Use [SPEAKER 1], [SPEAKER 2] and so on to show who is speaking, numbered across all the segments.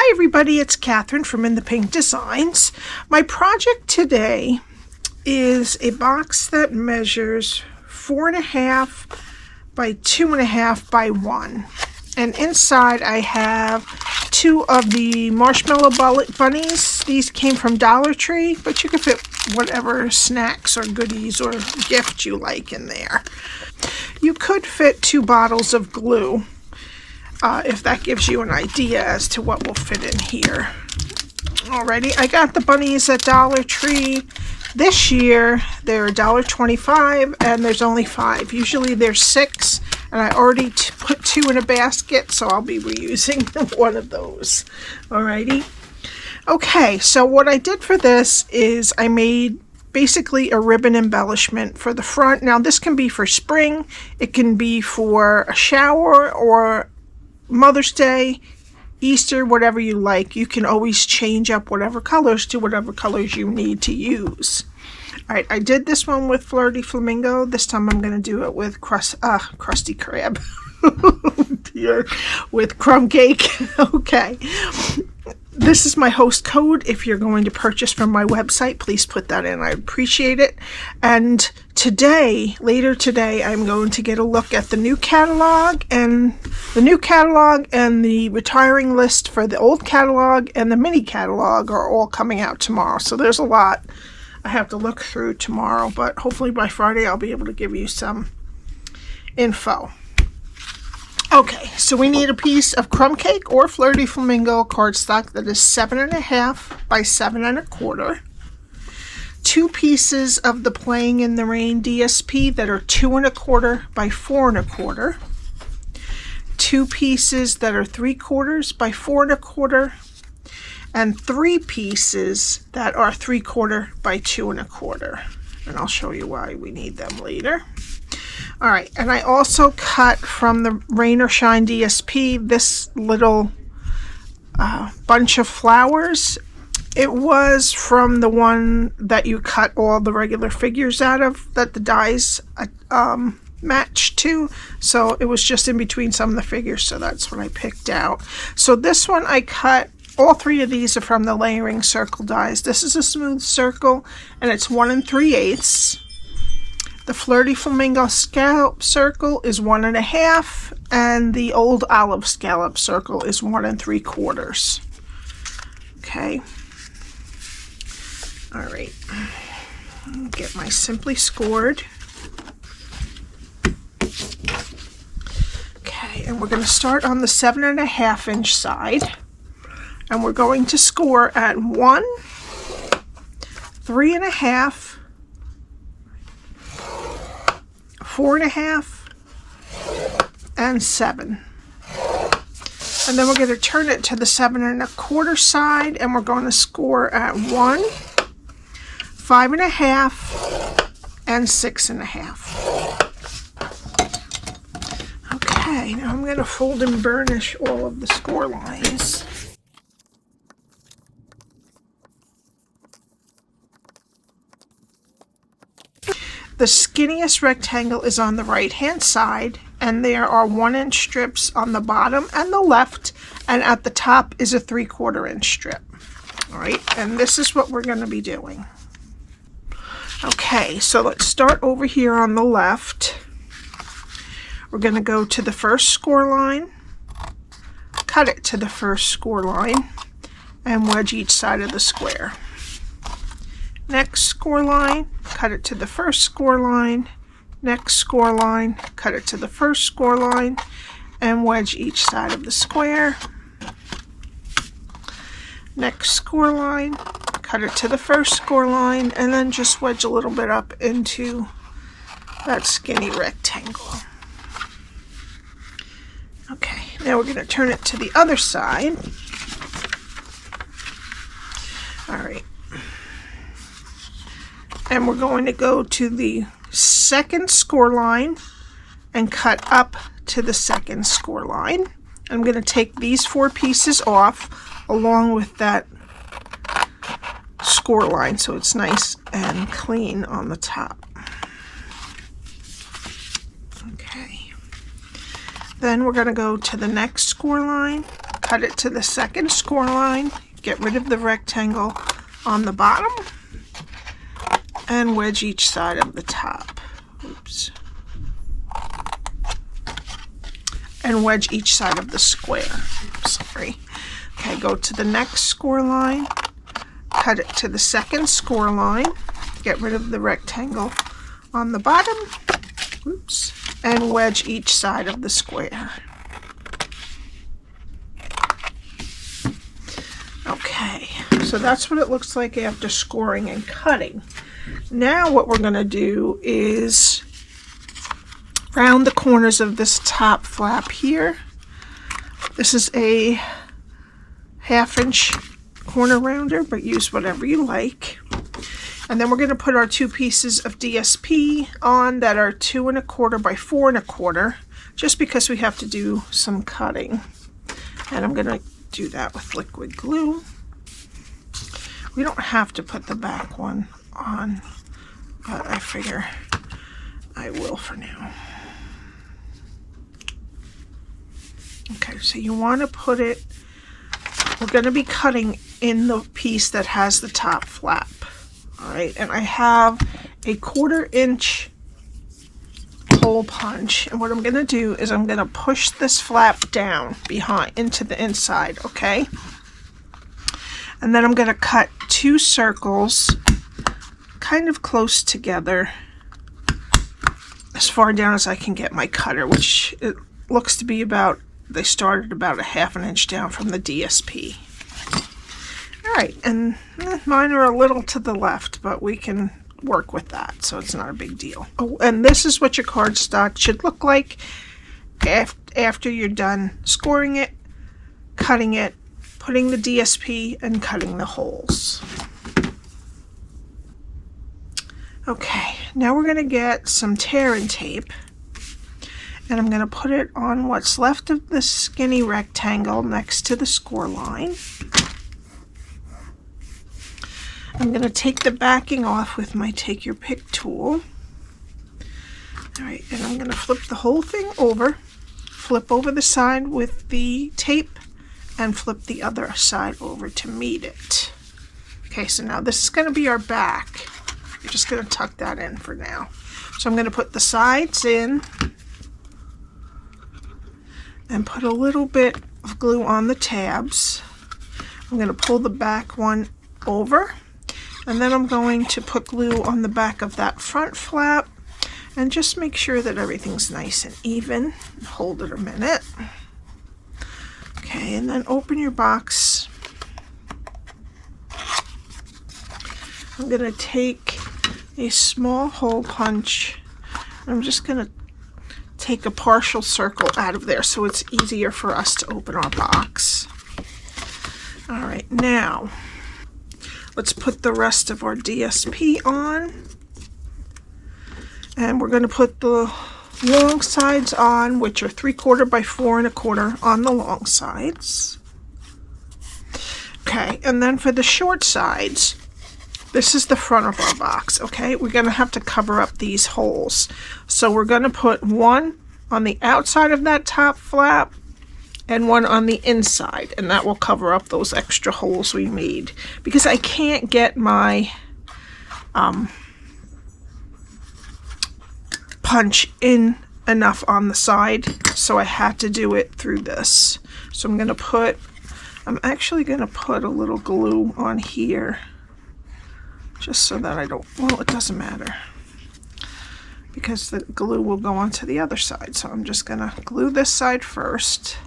[SPEAKER 1] Hi everybody, it's Catherine from In the Pink Designs. My project today is a box that measures 4.5 by 2.5 by 1. And inside I have 2 of the marshmallow bunnies. These came from Dollar Tree, but you can fit whatever snacks or goodies or gift you like in there. You could fit 2 bottles of glue. If that gives you an idea as to what will fit in here. Alrighty, I got the bunnies at Dollar Tree. This year they're $1.25 and there's only 5. Usually there's 6, and I already put 2 in a basket, so I'll be reusing one of those. Alrighty. Okay, so what I did for this is I made basically a ribbon embellishment for the front. Now this can be for spring, it can be for a shower or Mother's Day, Easter, whatever you like. You can always change up whatever colors to whatever colors you need to use. Alright, I did this one with Flirty Flamingo. This time I'm going to do it with Crusty Crab. Dear, with crumb cake. Okay. This is my host code. If you're going to purchase from my website, please put that in. I appreciate it. And later today, I'm going to get a look at the new catalog and the retiring list for the old catalog and the mini catalog are all coming out tomorrow. So there's a lot I have to look through tomorrow, but hopefully by Friday I'll be able to give you some info. Okay, so we need a piece of crumb cake or Flirty Flamingo cardstock that is 7.5 by 7.25. 2 pieces of the Playing in the Rain DSP that are 2.25 by 4.25. 2 pieces that are 3/4 by 4.25. And 3 pieces that are 3/4 by 2.25. And I'll show you why we need them later. Alright, and I also cut from the Rain or Shine DSP this little bunch of flowers. It was from the one that you cut all the regular figures out of, that the dies match to. So it was just in between some of the figures, so that's what I picked out. So this one I cut. All 3 of these are from the Layering Circle dies. This is a smooth circle, and it's 1 3/8. The Flirty Flamingo Scallop Circle is 1.5, and the old Olive Scallop Circle is 1 3/4. Okay. Alright. Get my Simply Scored. Okay, and we're going to start on the 7.5 inch side. And we're going to score at 1, 3.5, 4.5, and 7. And then we're going to turn it to the 7.25 side, and we're going to score at 1, 5.5, and 6.5. Okay, now I'm going to fold and burnish all of the score lines. The skinniest rectangle is on the right hand side, and there are 1 inch strips on the bottom and the left, and at the top is a 3/4 inch strip. Alright, and this is what we're going to be doing. Okay, so let's start over here on the left. We're going to go to the first score line, cut it to the first score line, and wedge each side of the square. Next score line, cut it to the first score line, next score line, cut it to the first score line, and wedge each side of the square. Next score line, cut it to the first score line, and then just wedge a little bit up into that skinny rectangle. Okay, now we're going to turn it to the other side. Alright. And we're going to go to the second score line and cut up to the second score line. I'm going to take these 4 pieces off along with that score line so it's nice and clean on the top. Okay. Then we're going to go to the next score line, cut it to the second score line, get rid of the rectangle on the bottom, and wedge each side of the top. Oops. And wedge each side of the square. Sorry. Okay, go to the next score line, cut it to the second score line, get rid of the rectangle on the bottom, oops, and wedge each side of the square. Okay, so that's what it looks like after scoring and cutting. Now what we're going to do is round the corners of this top flap here. This is a 1/2 inch corner rounder, but use whatever you like. And then we're going to put our 2 pieces of DSP on that are 2 1/4 by 4 1/4, just because we have to do some cutting. And I'm going to do that with liquid glue. We don't have to put the back one on, but I figure I will for now. Okay, so you want to put it, we're going to be cutting in the piece that has the top flap. All right, and I have a 1/4 inch hole punch, and what I'm going to do is I'm going to push this flap down behind into the inside, okay? And then I'm going to cut 2 circles kind of close together as far down as I can get my cutter, which it looks to be about, they started about 1/2 inch down from the DSP. All right, and mine are a little to the left, but we can work with that, so it's not a big deal. Oh, and this is what your cardstock should look like after you're done scoring it, cutting it, putting the DSP, and cutting the holes. Okay, now we're going to get some tear-in tape, and I'm going to put it on what's left of the skinny rectangle next to the score line. I'm going to take the backing off with my take your pick tool. All right, and I'm going to flip the whole thing over, flip over the side with the tape, and flip the other side over to meet it. Okay, so now this is going to be our back. We're just going to tuck that in for now. So I'm going to put the sides in and put a little bit of glue on the tabs. I'm going to pull the back one over, and then I'm going to put glue on the back of that front flap and just make sure that everything's nice and even. Hold it a minute. Okay, and then open your box. I'm going to take a small hole punch. I'm just going to take a partial circle out of there so it's easier for us to open our box. All right, now let's put the rest of our DSP on. And we're going to put the long sides on, which are 3/4 by 4 1/4 on the long sides. Okay, and then for the short sides, this is the front of our box, okay? We're going to have to cover up these holes. So we're going to put one on the outside of that top flap and one on the inside, and that will cover up those extra holes we made, because I can't get my punch in enough on the side, so I had to do it through this. So I'm actually going to put a little glue on here just so that I don't, well, it doesn't matter because the glue will go onto the other side. So I'm just going to glue this side first.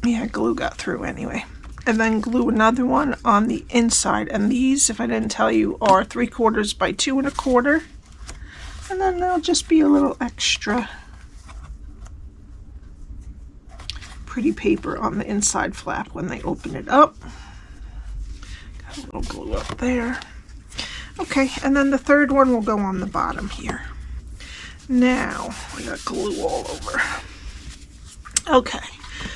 [SPEAKER 1] Yeah, glue got through anyway. And then glue another one on the inside. And these, if I didn't tell you, are 3/4 by 2 1/4. And then there'll just be a little extra pretty paper on the inside flap when they open it up. Got a little glue up there. Okay, and then the third one will go on the bottom here. Now, we got glue all over. Okay.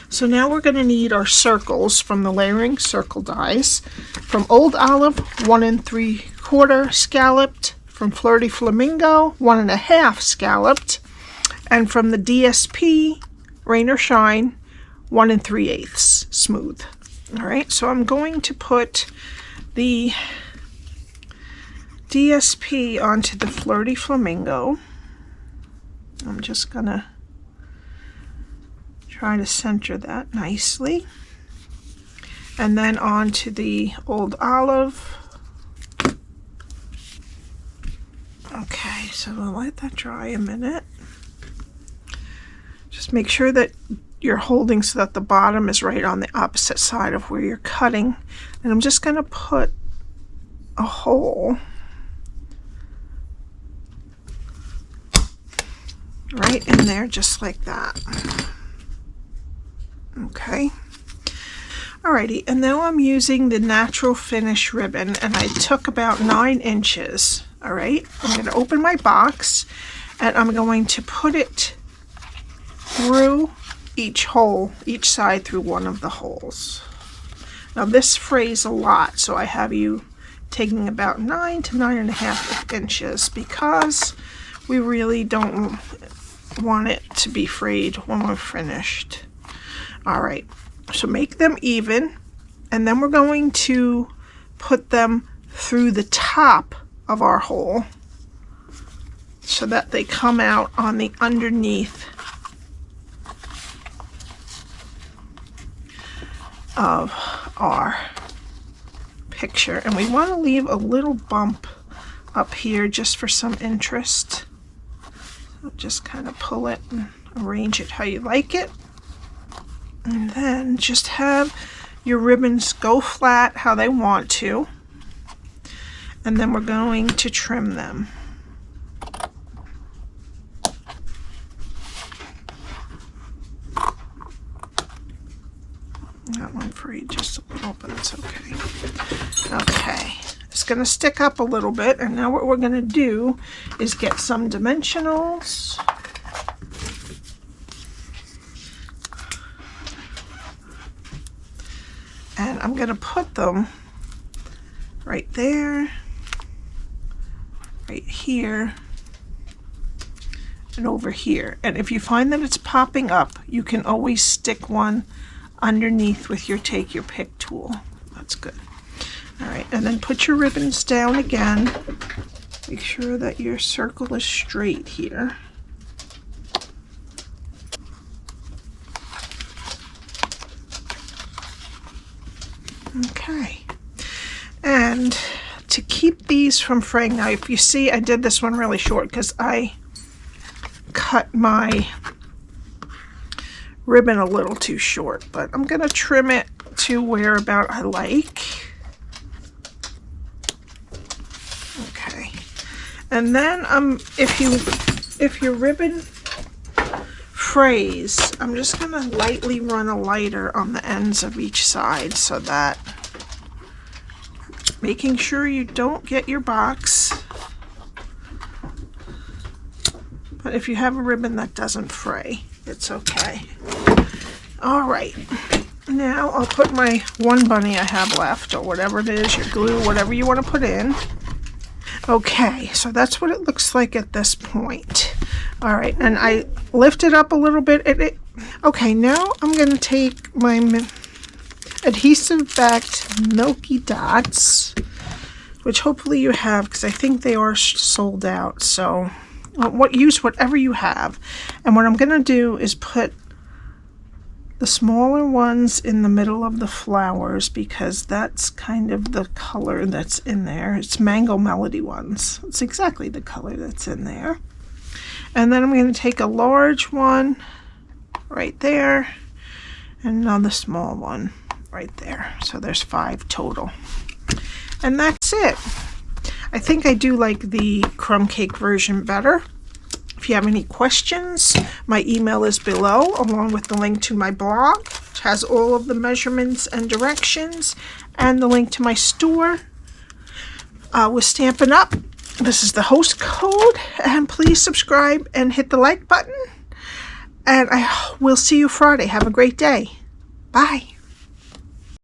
[SPEAKER 1] So now we're going to need our circles from the layering circle dies. From Old Olive, 1 3/4 scalloped. From Flirty Flamingo, 1 1/2 scalloped. And from the DSP, rain or shine, 1 3/8 smooth. All right, so I'm going to put the DSP onto the Flirty Flamingo. I'm just gonna try to center that nicely. And then onto the old Olive. Okay, so we'll let that dry a minute. Just make sure that you're holding so that the bottom is right on the opposite side of where you're cutting. And I'm just going to put a hole right in there, just like that. Okay. Alrighty, and now I'm using the Natural Finish ribbon, and I took about 9 inches. Alright, I'm going to open my box, and I'm going to put it through each hole, each side through one of the holes. Now this frays a lot, so I have you taking about 9 to 9.5 inches because we really don't want it to be frayed when we're finished. Alright, so make them even, and then we're going to put them through the top of our hole so that they come out on the underneath of our picture. And we want to leave a little bump up here just for some interest. So just kind of pull it and arrange it how you like it. And then just have your ribbons go flat how they want to. And then we're going to trim them. That one frayed just a little, but it's okay. Okay, it's going to stick up a little bit, and now what we're going to do is get some dimensionals. And I'm going to put them right there, right here, and over here. And if you find that it's popping up, you can always stick one underneath with your take your pick tool. That's good. All right, and then put your ribbons down again. Make sure that your circle is straight here. Okay, and to keep these from fraying, now if you see I did this one really short because I cut my ribbon a little too short, but I'm going to trim it to where about I like. Okay, and then if your ribbon frays, I'm just going to lightly run a lighter on the ends of each side so that making sure you don't get your box. But if you have a ribbon that doesn't fray, it's okay. All right, now I'll put my one bunny I have left, or whatever it is, your glue, whatever you want to put in. Okay, so that's what it looks like at this point. All right, and I lifted up a little bit. Okay, now I'm going to take my adhesive backed Milky dots, which hopefully you have because I think they are sold out. So use whatever you have. And what I'm going to do is put the smaller ones in the middle of the flowers because that's kind of the color that's in there. It's Mango Melody ones. It's exactly the color that's in there. And then I'm going to take a large one right there and another small one right there. So there's 5 total. And that's it. I think I do like the crumb cake version better. If you have any questions, my email is below, along with the link to my blog, which has all of the measurements and directions, and the link to my store with Stampin' Up. This is the host code, and please subscribe and hit the like button. And I will see you Friday. Have a great day. Bye.